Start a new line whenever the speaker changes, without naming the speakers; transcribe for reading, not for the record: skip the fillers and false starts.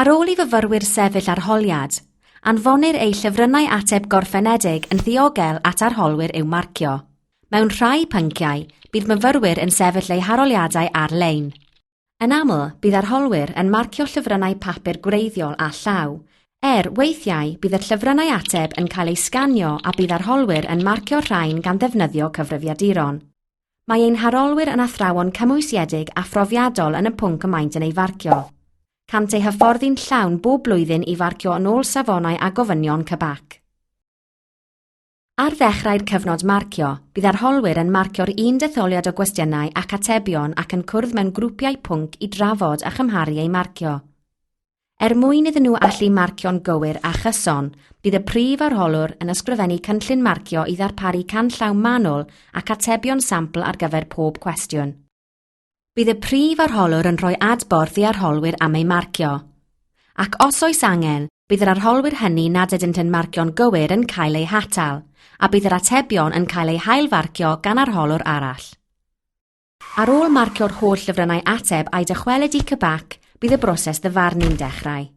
Ar ôl I fyfyrwyr sefyll arholiad, anfonir ei llyfrynau ateb gorffenedig yn ddiogel at arholwyr i'w marcio. Mewn rhai pynciau, bydd myfyrwyr yn sefyll eu haroliadau ar-lein. Yn aml, bydd arholwyr yn marcio llyfrynau papur gwreiddiol a llaw, weithiau bydd y llyfrynau ateb yn cael eu sganio a bydd arholwyr yn marcio rhain gan ddefnyddio cyfrifiaduron. Mae ein harolwyr yn athrawon cymwysiedig a phrofiadol yn y pwnc y maent yn ei farcio. Cant eu hyfforddi'n llawn bob blwyddyn I farcio yn ôl safonau a gofynion cybac. Ar ddechrau'r cyfnod marcio, bydd arholwyr yn marcio'r un detholiad o gwestiynau ac atebion ac yn cwrdd mewn grwpiau pwnc I drafod a chymharu ei marcio. Mwyn iddyn nhw allu marcio'n gywir a chyson, bydd y prif arholwr yn ysgrifennu cynllun marcio I ddarparu canllaw manwl ac atebion sampl ar gyfer pob cwestiwn. Bydd y prif arholwr yn rhoi adborth I arholwyr am ei marcio. Ac os oes angen, bydd yr arholwyr hynny nad ydynt yn marcio'n gywir yn cael ei hatal, a bydd yr atebion yn cael eu hailfarcio gan arholwr arall. Ar ôl marcio'r holl lyfrynau ateb a'i dychwelyd I cybac, bydd y broses ddyfarnu'n dechrau.